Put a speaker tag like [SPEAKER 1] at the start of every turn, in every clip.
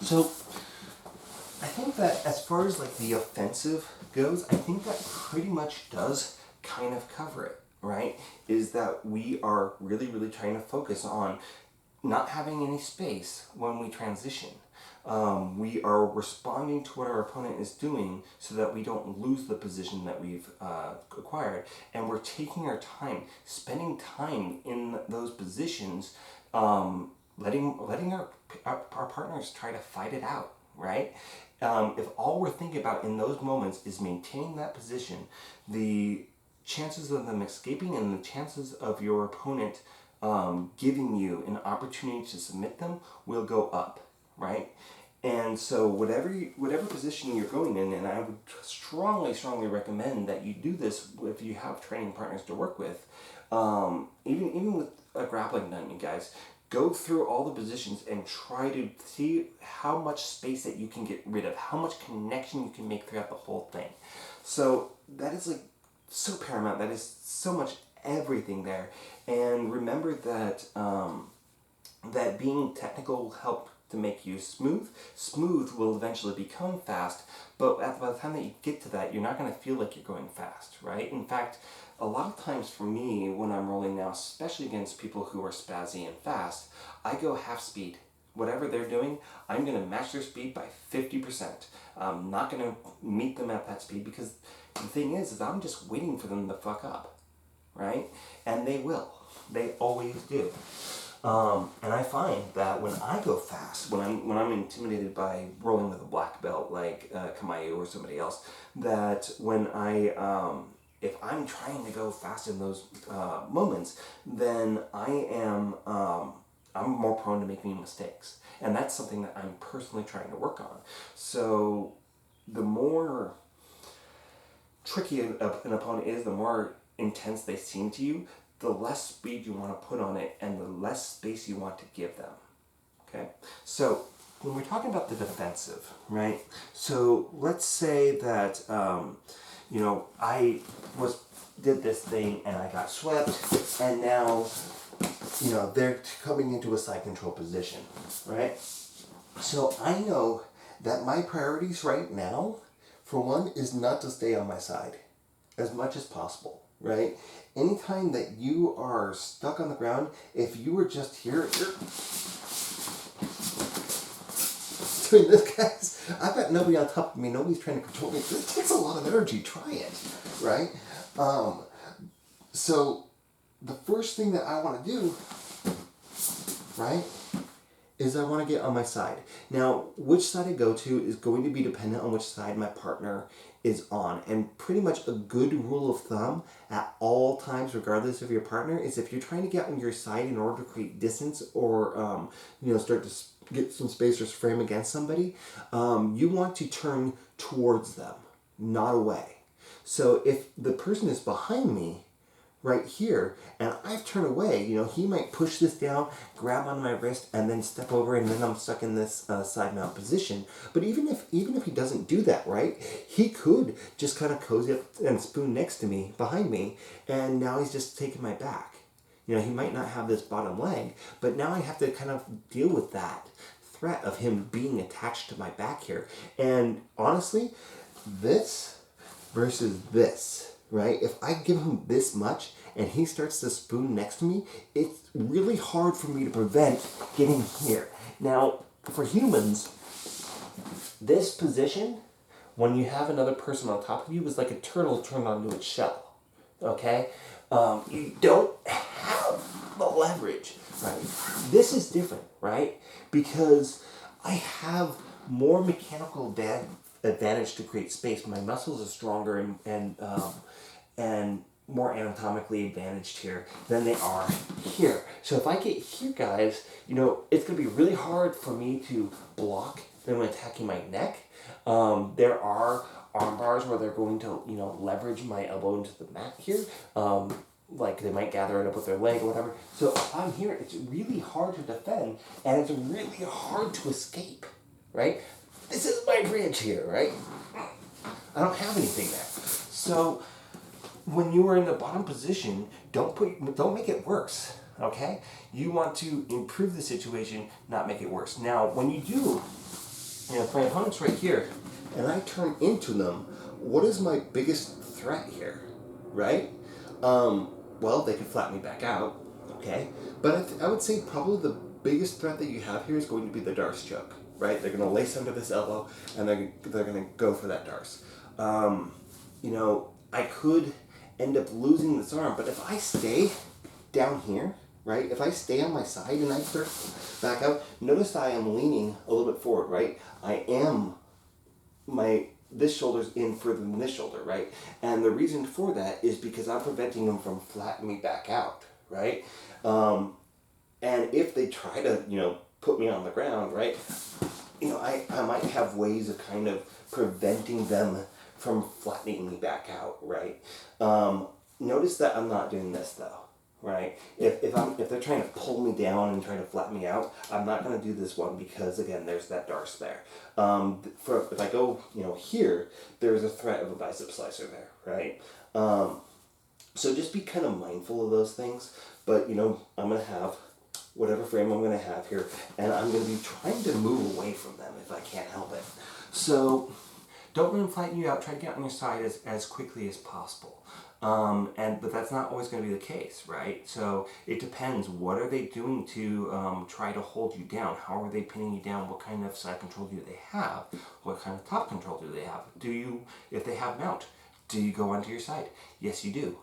[SPEAKER 1] So I think that as far as like the offensive goes, I think that pretty much does kind of cover it, right? Is that we are really, really trying to focus on not having any space when we transition. We are responding to what our opponent is doing so that we don't lose the position that we've acquired. And we're taking our time, spending time in those positions, letting our partners try to fight it out, right? If all we're thinking about in those moments is maintaining that position, the chances of them escaping and the chances of your opponent giving you an opportunity to submit them will go up, right? And so whatever position you're going in, and I would strongly recommend that you do this if you have training partners to work with, even with a grappling gun, you guys, go through all the positions and try to see how much space that you can get rid of, how much connection you can make throughout the whole thing. So that is like so paramount. That is so much everything there. And remember that that being technical will help to make you smooth. Smooth will eventually become fast, but by the time that you get to that, you're not going to feel like you're going fast, right? In fact, a lot of times for me, when I'm rolling now, especially against people who are spazzy and fast, I go half speed. Whatever they're doing, I'm going to match their speed by 50%. I'm not going to meet them at that speed because the thing is I'm just waiting for them to fuck up, right? And they will. They always do. And I find that when I go fast, when I'm intimidated by rolling with a black belt like Kamayu or somebody else, that when if I'm trying to go fast in those moments, then I'm more prone to making mistakes, and that's something that I'm personally trying to work on. So the more tricky an opponent is, the more intense they seem to you, the less speed you want to put on it and the less space you want to give them. Okay? So when we're talking about the defensive, right? So let's say that, I did this thing and I got swept, and now, they're coming into a side control position, right? So I know that my priorities right now, for one, is not to stay on my side as much as possible, right? Anytime that you are stuck on the ground, if you were just here, doing this, guys, I've got nobody on top of me, nobody's trying to control me. This takes a lot of energy, try it, right? So the first thing that I want to do, right, is I want to get on my side. Now, which side I go to is going to be dependent on which side my partner is on. And pretty much a good rule of thumb at all times, regardless of your partner, is if you're trying to get on your side in order to create distance or, start to get some space or frame against somebody, you want to turn towards them, not away. So if the person is behind me, right here, and I've turned away, he might push this down, grab onto my wrist, and then step over, and then I'm stuck in this side mount position. But even if he doesn't do that, right, he could just kind of cozy up and spoon next to me, behind me, and now he's just taking my back. He might not have this bottom leg, but now I have to kind of deal with that threat of him being attached to my back here. And honestly, this versus this, right? If I give him this much and he starts to spoon next to me, it's really hard for me to prevent getting here. Now, for humans, this position, when you have another person on top of you, is like a turtle turned onto its shell, okay? You don't have the leverage, right? This is different, right? Because I have more mechanical advantage to create space. My muscles are stronger and more anatomically advantaged here than they are here. So if I get here, guys, it's going to be really hard for me to block them attacking my neck. There are arm bars where they're going to, leverage my elbow into the mat here. Like they might gather it up with their leg or whatever. So if I'm here, it's really hard to defend, and it's really hard to escape, right? This is my bridge here, right? I don't have anything there. So when you are in the bottom position, don't make it worse, okay? You want to improve the situation, not make it worse. Now, when you do And if my opponent's right here, and I turn into them, what is my biggest threat here, right? Well, they could flatten me back out, okay? But I would say probably the biggest threat that you have here is going to be the Darce choke, right? They're going to lace under this elbow, and they're going to go for that Darce. I could end up losing this arm, but if I stay down here, right? If I stay on my side and I start back out, notice I am leaning a little bit forward, right? This shoulder's in further than this shoulder, right? And the reason for that is because I'm preventing them from flattening me back out, right? And if they try to, put me on the ground, right? I might have ways of kind of preventing them from flattening me back out, right? Notice that I'm not doing this though, right? If they're trying to pull me down and trying to flatten me out, I'm not going to do this one because again, there's that Darce there. If I go, here, there's a threat of a bicep slicer there, right? So just be kind of mindful of those things. But I'm going to have whatever frame I'm going to have here, and I'm going to be trying to move away from them if I can't help it. So don't let them flatten you out. Try to get on your side as quickly as possible. But that's not always going to be the case, right? So it depends. What are they doing to try to hold you down? How are they pinning you down? What kind of side control do they have? What kind of top control do they have? If they have mount, do you go onto your side? Yes, you do.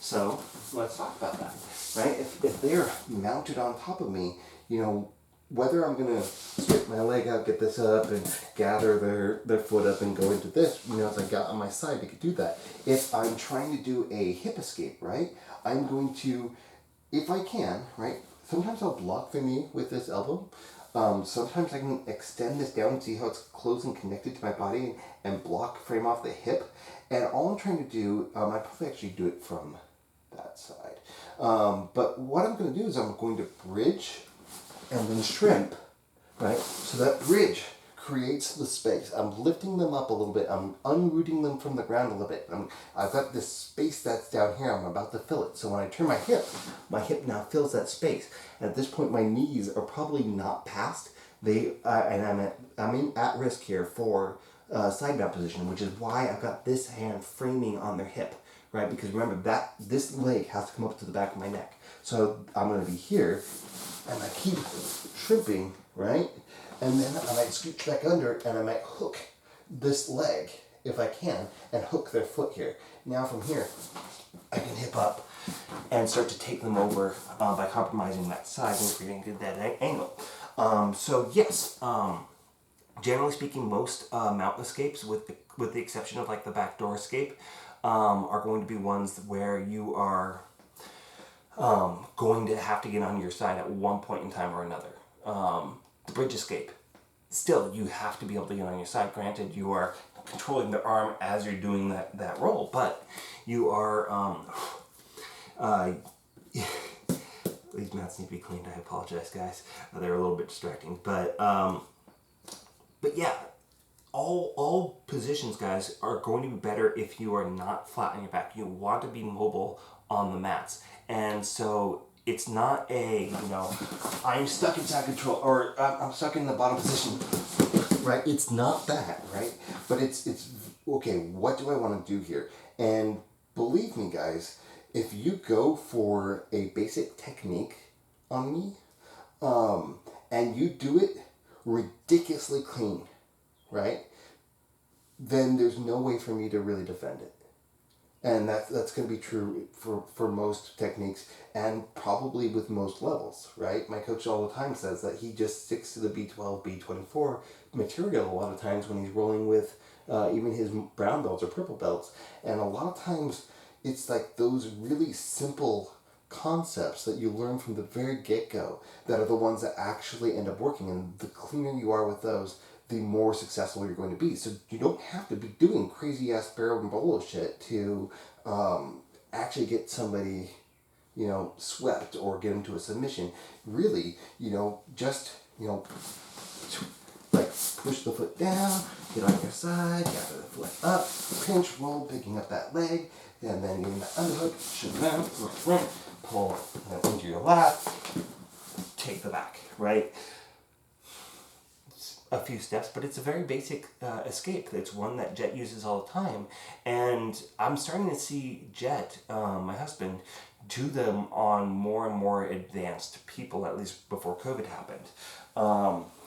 [SPEAKER 1] So let's talk about that, right? If they're mounted on top of me, whether I'm going to stick my leg out, get this up, and gather their foot up and go into this, as I got on my side, they could do that. If I'm trying to do a hip escape, right, I'm going to, if I can, right, sometimes I'll block the knee with this elbow. Sometimes I can extend this down and see how it's close and connected to my body and block frame off the hip. And all I'm trying to do, I probably actually do it from that side. But what I'm going to do is I'm going to bridge and then shrimp, right? So that bridge creates the space. I'm lifting them up a little bit. I'm unrooting them from the ground a little bit. I've got this space that's down here. I'm about to fill it. So when I turn my hip now fills that space. And at this point, my knees are probably not past. And I'm at risk here for side mount position, which is why I've got this hand framing on their hip, right? Because remember that this leg has to come up to the back of my neck. So I'm going to be here, and I keep shrimping, right? And then I might scooch back under, and I might hook this leg, if I can, and hook their foot here. Now from here, I can hip up and start to take them over by compromising that side and creating that angle. So yes, generally speaking, most mount escapes, with the exception of like the backdoor escape, are going to be ones where you are going to have to get on your side at one point in time or another. The bridge escape, still, you have to be able to get on your side. Granted, you are controlling the arm as you're doing that roll, but you are, these mats need to be cleaned. I apologize, guys. They're a little bit distracting, but yeah, all positions, guys, are going to be better if you are not flat on your back. You want to be mobile on the mats. And so it's not I'm stuck in side control, or I'm stuck in the bottom position, right? It's not that, right? But it's okay, what do I want to do here? And believe me, guys, if you go for a basic technique on me, and you do it ridiculously clean, right? Then there's no way for me to really defend it. And that's going to be true for most techniques, and probably with most levels, right? My coach all the time says that he just sticks to the B12, B24 material a lot of times when he's rolling with even his brown belts or purple belts. And a lot of times it's like those really simple concepts that you learn from the very get-go that are the ones that actually end up working. And the cleaner you are with those, the more successful you're going to be. So you don't have to be doing crazy ass barrel and bolo shit to actually get somebody, swept or get them to a submission. Really, just, like push the foot down, get on your side, gather the foot up, pinch, roll, picking up that leg, and then getting the underhook, shove down, pull into your lap, take the back, right? a few steps, but it's a very basic escape. It's one that Jet uses all the time, and I'm starting to see Jet, my husband, do them on more and more advanced people, at least before COVID happened.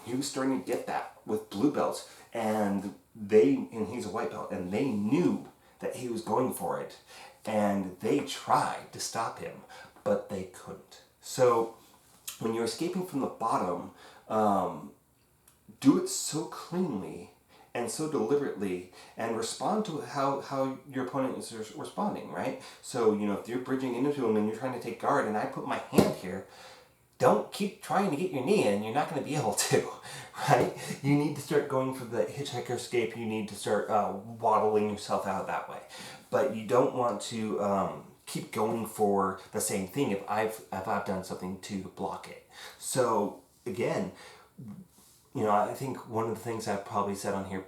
[SPEAKER 1] He was starting to get that with blue belts, and he's a white belt, and they knew that he was going for it, and they tried to stop him, but they couldn't. So when you're escaping from the bottom, do it so cleanly and so deliberately, and respond to how your opponent is responding, right? So, if you're bridging into him and you're trying to take guard and I put my hand here, don't keep trying to get your knee in. You're not going to be able to, right? You need to start going for the hitchhiker escape. You need to start waddling yourself out that way. But you don't want to keep going for the same thing if I've done something to block it. So again, I think one of the things I've probably said on here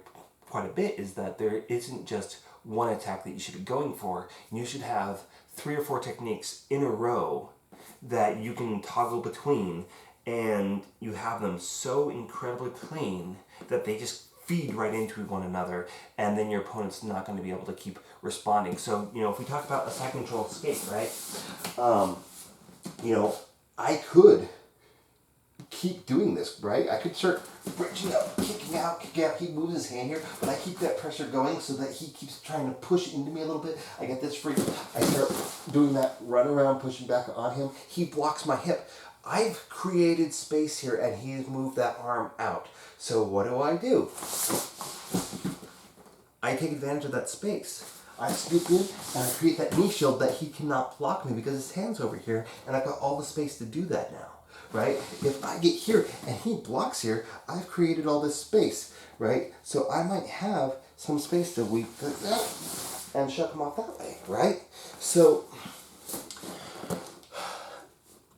[SPEAKER 1] quite a bit is that there isn't just one attack that you should be going for. You should have 3 or 4 techniques in a row that you can toggle between, and you have them so incredibly clean that they just feed right into one another, and then your opponent's not going to be able to keep responding. So, if we talk about a side control escape, right? I could keep doing this, right? I could start bridging up, kicking out. He moves his hand here, but I keep that pressure going so that he keeps trying to push into me a little bit. I get this free. I start doing that run around, pushing back on him. He blocks my hip. I've created space here, and he's moved that arm out. So what do? I take advantage of that space. I scoop in and I create that knee shield that he cannot block me because his hand's over here, and I've got all the space to do that now. Right? If I get here and he blocks here, I've created all this space, right? So I might have some space to weave and shut him off that way, right? So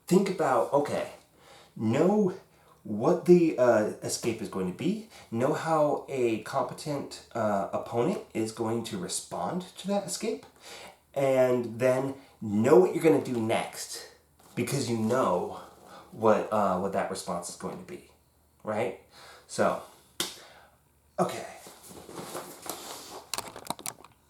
[SPEAKER 1] think about, know what the escape is going to be, know how a competent opponent is going to respond to that escape, and then know what you're going to do next, because you know what that response is going to be, right? So, okay.